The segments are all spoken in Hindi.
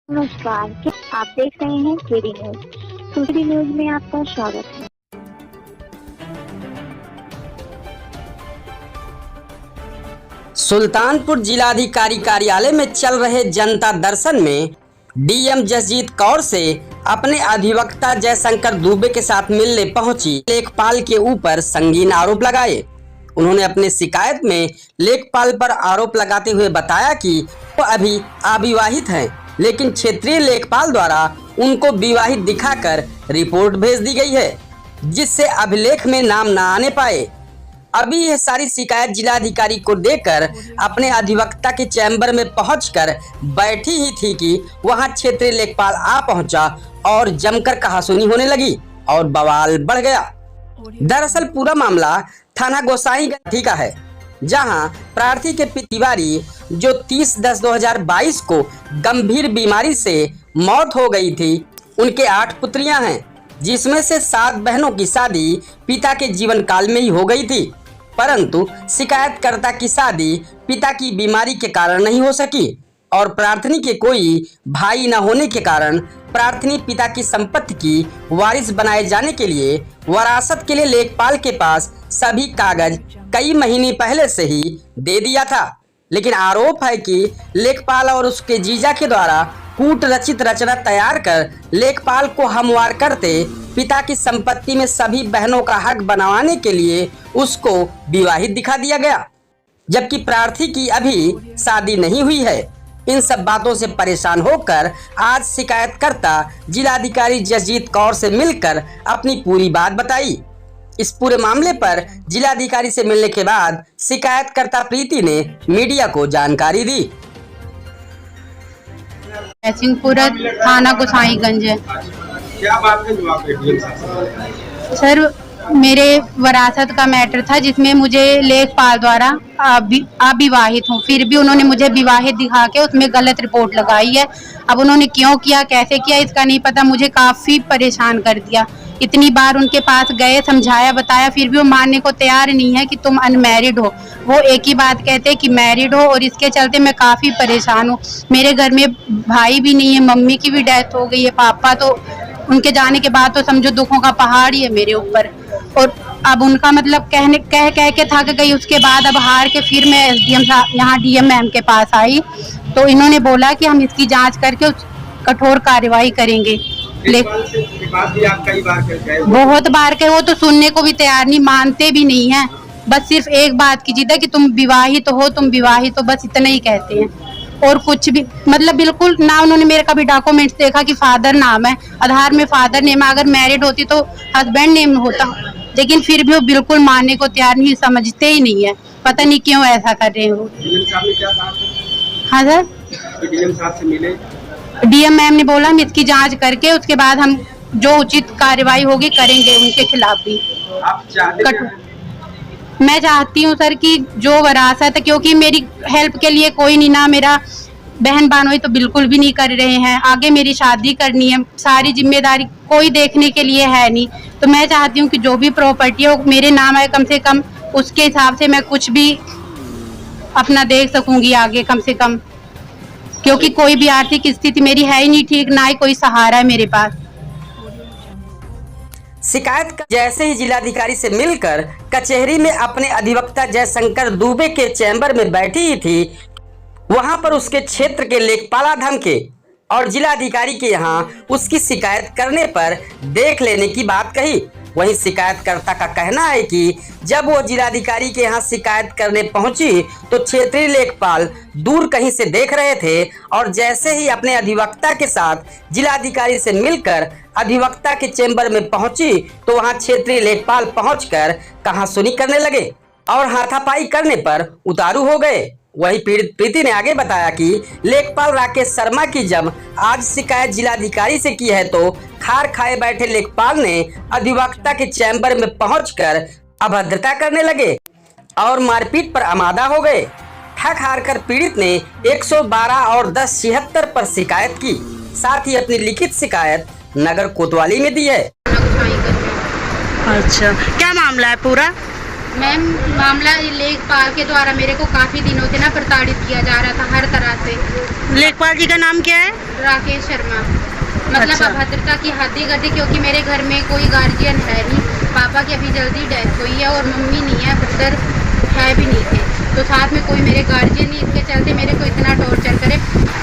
नमस्कार, आप देख रहे हैं केडी न्यूज। केडी न्यूज में आपका स्वागत है। सुल्तानपुर जिलाधिकारी कार्यालय में चल रहे जनता दर्शन में डीएम जसजीत कौर से अपने अधिवक्ता जयशंकर दुबे के साथ मिलने पहुंची लेखपाल के ऊपर संगीन आरोप लगाए। उन्होंने अपने शिकायत में लेखपाल पर आरोप लगाते हुए बताया कि वो अभी अविवाहित हैं, लेकिन क्षेत्रीय लेखपाल द्वारा उनको विवाहित दिखाकर रिपोर्ट भेज दी गई है, जिससे अभिलेख में नाम न आने पाए। अभी यह सारी शिकायत जिलाधिकारी को देकर अपने अधिवक्ता के चैम्बर में पहुंचकर बैठी ही थी कि वहां क्षेत्रीय लेखपाल आ पहुंचा और जमकर कहासुनी होने लगी और बवाल बढ़ गया। दरअसल पूरा मामला थाना गोसाईगंज का है, जहां प्रार्थी के तिवारी जो 30/10/2022 को गंभीर बीमारी से मौत हो गई थी, उनके 8 पुत्रियां हैं, जिसमें से 7 बहनों की शादी पिता के जीवन काल में ही हो गई थी, परंतु शिकायतकर्ता की शादी पिता की बीमारी के कारण नहीं हो सकी और प्रार्थनी के कोई भाई न होने के कारण प्रार्थनी पिता की संपत्ति की वारिस बनाए जाने के लिए वरासत के लिए लेखपाल के पास सभी कागज कई महीने पहले से ही दे दिया था। लेकिन आरोप है कि लेखपाल और उसके जीजा के द्वारा कूट रचित रचना तैयार कर लेखपाल को हमवार करते पिता की संपत्ति में सभी बहनों का हक बनवाने के लिए उसको विवाहित दिखा दिया गया, जबकि प्रार्थी की अभी शादी नहीं हुई है। इन सब बातों से परेशान होकर आज शिकायतकर्ता जिलाधिकारी जसजीत कौर से मिलकर अपनी पूरी बात बताई। इस पूरे मामले पर जिलाधिकारी से मिलने के बाद शिकायतकर्ता प्रीति ने मीडिया को जानकारी दी। सिंहपुरा थाना गोसाईगंज है। क्या बात है जो आप एडीएम साहब से? सर, मेरे वरासत का मैटर था जिसमें मुझे लेखपाल द्वारा अविवाहित हूँ, फिर भी उन्होंने मुझे विवाहित दिखा के उसमें गलत रिपोर्ट लगाई है। अब उन्होंने क्यों किया, कैसे किया, इसका नहीं पता। मुझे काफी परेशान कर दिया। इतनी बार उनके पास गए, समझाया, बताया, फिर भी वो मानने को तैयार नहीं है कि तुम अनमैरिड हो। वो एक ही बात कहते हैं कि मैरिड हो, और इसके चलते मैं काफी परेशान हूँ। मेरे घर में भाई भी नहीं है, मम्मी की भी डेथ हो गई है, पापा तो उनके जाने के बाद तो समझो दुखों का पहाड़ ही है मेरे ऊपर। और अब उनका मतलब कह के थक गई। उसके बाद अब हार के फिर मैं एसडीएम यहाँ डीएम मैम के पास आई, तो इन्होंने बोला कि हम इसकी जांच करके कठोर कार्रवाई करेंगे। बहुत बार के वो तो सुनने को भी तैयार नहीं, मानते भी नहीं है। बस सिर्फ एक बात की जिद है कि तुम विवाहित हो, तुम विवाहित हो, बस इतना ही कहते हैं और कुछ भी मतलब बिल्कुल ना। उन्होंने मेरे कभी डॉक्यूमेंट्स देखा कि फादर नाम है, आधार में फादर नेम है, अगर मैरिड होती तो हस्बैंड नेम होता, लेकिन फिर भी वो बिल्कुल मानने को तैयार नहीं, समझते ही नहीं है। पता नहीं क्यों ऐसा कर रहे हैं वो। हाँ सर, डीएम साहब से मिले? डीएम मैम ने बोला हम इसकी जांच करके उसके बाद हम जो उचित कार्रवाई होगी करेंगे उनके खिलाफ भी। आप चाहते हैं? मैं चाहती हूँ सर कि जो वरासत है, क्योंकि मेरी हेल्प के लिए कोई नहीं, ना मेरा बहन भाई तो बिल्कुल भी नहीं कर रहे हैं। आगे मेरी शादी करनी है, सारी जिम्मेदारी कोई देखने के लिए है नहीं। तो मैं चाहती हूँ कि जो भी प्रॉपर्टी है वो मेरे नाम है, कम से कम उसके हिसाब से मैं कुछ भी अपना देख सकूंगी आगे कम से कम, क्योंकि कोई भी आर्थिक स्थिति मेरी है ही नहीं ठीक, ना ही कोई सहारा है मेरे पास। शिकायत जैसे ही जिलाधिकारी से मिलकर कचहरी में अपने अधिवक्ता जयशंकर दुबे के चैम्बर में बैठी ही थी, वहां पर उसके क्षेत्र के लेखपाल धमके और जिलाधिकारी के यहां उसकी शिकायत करने पर देख लेने की बात कही। वहीं शिकायतकर्ता का कहना है कि जब वो जिलाधिकारी के यहाँ शिकायत करने पहुंची तो क्षेत्रीय लेखपाल दूर कहीं से देख रहे थे और जैसे ही अपने अधिवक्ता के साथ जिलाधिकारी से मिलकर अधिवक्ता के चैम्बर में पहुंची तो वहां क्षेत्रीय लेखपाल पहुंचकर कहासुनी करने लगे और हाथापाई करने पर उतारू हो गए। वहीं पीड़ित प्रीति ने आगे बताया कि लेखपाल राकेश शर्मा की जब आज शिकायत जिलाधिकारी से की है तो खार खाए बैठे लेखपाल ने अधिवक्ता के चैम्बर में पहुंचकर अभद्रता करने लगे और मारपीट पर आमादा हो गए। थक हार कर पीड़ित ने 112 और 1076 पर शिकायत की, साथ ही अपनी लिखित शिकायत नगर कोतवाली में दी है। अच्छा, क्या मामला है पूरा? मैम मामला लेखपाल के द्वारा मेरे को काफ़ी दिनों से ना प्रताड़ित किया जा रहा था हर तरह से। लेखपाल जी का नाम क्या है? राकेश शर्मा। मतलब अच्छा। अभद्रता की हद ही गति, क्योंकि मेरे घर में कोई गार्जियन है नहीं। पापा की अभी जल्दी डेथ हुई है और मम्मी नहीं है, ब्रदर है भी नहीं थे, तो साथ में कोई मेरे गार्जियन नहीं। इसके चलते मेरे को इतना टॉर्चर करे।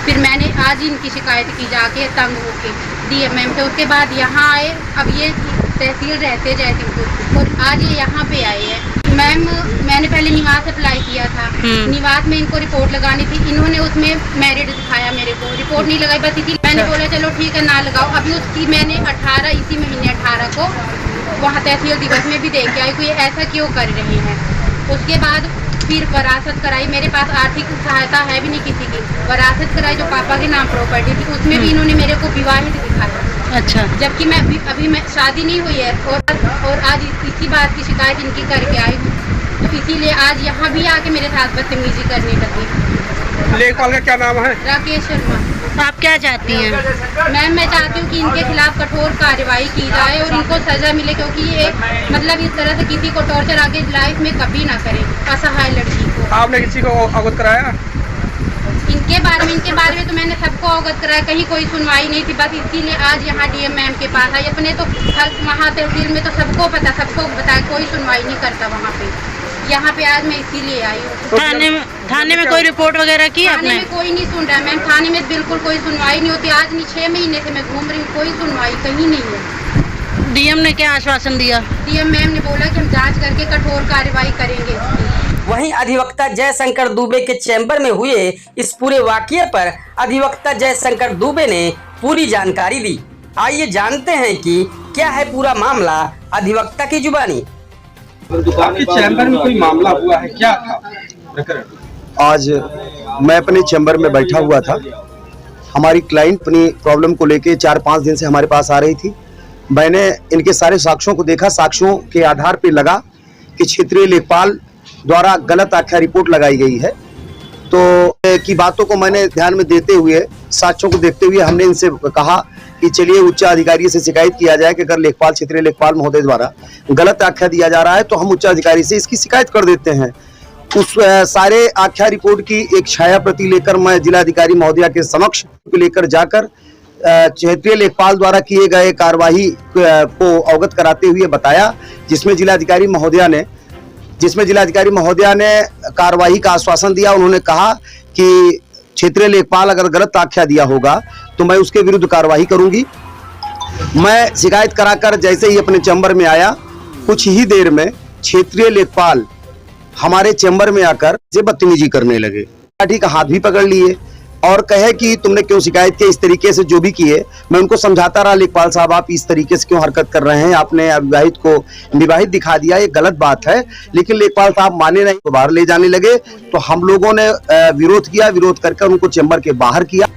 फिर मैंने आज ही इनकी शिकायत की जाके तंग होके DMM से। उसके बाद यहाँ आए, अब ये तहसील रहते जयसिंहपुर, और आज ये यहाँ पे आए हैं। मैम मैंने पहले निवास अप्लाई किया था, निवास में इनको रिपोर्ट लगानी थी। इन्होंने उसमें मेरिट दिखाया, मेरे को रिपोर्ट नहीं लगाई, बस इसी मैंने बोला चलो ठीक है ना लगाओ। अभी उसकी मैंने 18 इसी महीने 18 को वहाँ तहसील दिवस में भी देख के आई कोई ऐसा क्यों कर रहे हैं। उसके बाद फिर वरासत कराई। मेरे पास आर्थिक सहायता है भी नहीं किसी की। वरासत कराई जो पापा के नाम प्रॉपर्टी थी, उसमें भी इन्होंने मेरे को विवाहित दिखाया। अच्छा। जबकि मैं अभी मैं शादी नहीं हुई है, और आज इसी बात की शिकायत इनकी करके आई हूँ, तो इसीलिए आज यहाँ भी आके मेरे साथ बदतमीजी करने लगी। लेखपाल का क्या नाम है? राकेश शर्मा। आप क्या चाहती हैं? मैम मैं चाहती हूँ कि इनके खिलाफ कठोर कार्रवाई की जाए और इनको सजा मिले, क्योंकि ये मतलब इस तरह से किसी को टॉर्चर आगे लाइफ में कभी ना करें, असहाय लड़की को। आपने किसी को अवगत कराया? इनके बारे में तो मैंने सबको अवगत कराया, कहीं कोई सुनवाई नहीं थी। बस इसीलिए आज यहाँ DMM के पास आई। अपने तो वहाँ तहसील में तो सबको बताया, कोई सुनवाई नहीं करता वहाँ पे। यहाँ पे आज मैं इसीलिए आई हूँ। थाने में कोई रिपोर्ट वगैरह की थाने आपने? में कोई नहीं सुन रहा है मैम, थाने में बिल्कुल कोई सुनवाई नहीं होती। आज नहीं 6 महीने से मैं घूम रही हूँ, कोई सुनवाई कहीं नहीं है। DM ने क्या आश्वासन दिया? DMM ने बोला कि हम जांच करके कठोर कार्रवाई करेंगे। वहीं अधिवक्ता जयशंकर दुबे के चैम्बर में हुए इस पूरे वाकये पर अधिवक्ता जयशंकर दुबे ने पूरी जानकारी दी। आइए जानते हैं कि क्या है पूरा मामला अधिवक्ता की जुबानी। आपके चैम्बर में कोई मामला हुआ है, क्या था प्रकरण? आज मैं अपने चैम्बर में बैठा हुआ था। हमारी क्लाइंट अपनी प्रॉब्लम को लेके 4-5 दिन से हमारे पास आ रही थी। मैंने इनके सारे साक्ष्यों को देखा। साक्ष्यों के आधार पर लगा कि क्षेत्रीय लेखपाल द्वारा गलत आख्या रिपोर्ट लगाई गई है। तो की बातों को मैंने ध्यान में देते हुए, साक्ष्यों को देखते हुए हमने इनसे कहा कि चलिए उच्च अधिकारी से शिकायत किया जाए कि अगर लेखपाल क्षेत्रीय लेखपाल महोदय द्वारा गलत आख्या दिया जा रहा है तो हम उच्च अधिकारी से इसकी शिकायत कर देते हैं। उस सारे आख्या रिपोर्ट की एक छाया प्रति लेकर मैं जिलाधिकारी महोदया के समक्ष लेकर जाकर क्षेत्रीय लेखपाल द्वारा किए गए कार्यवाही को अवगत कराते हुए बताया, जिसमें जिलाधिकारी महोदया ने कार्यवाही का आश्वासन दिया। उन्होंने कहा कि क्षेत्रीय लेखपाल अगर गलत आख्या दिया होगा तो मैं उसके विरुद्ध कार्यवाही करूंगी। मैं शिकायत कराकर जैसे ही अपने चैम्बर में आया, कुछ ही देर में क्षेत्रीय लेखपाल हमारे चैम्बर में आकर से बदतमीजी करने लगे। लाठी का हाथ भी पकड़ लिए और कहे कि तुमने क्यों शिकायत की। इस तरीके से जो भी किए, मैं उनको समझाता रहा, लेखपाल साहब आप इस तरीके से क्यों हरकत कर रहे हैं, आपने अविवाहित को विवाहित दिखा दिया, ये गलत बात है। लेकिन लेखपाल साहब माने नहीं, बाहर ले जाने लगे। तो हम लोगों ने विरोध किया, विरोध करके उनको चैम्बर के बाहर किया।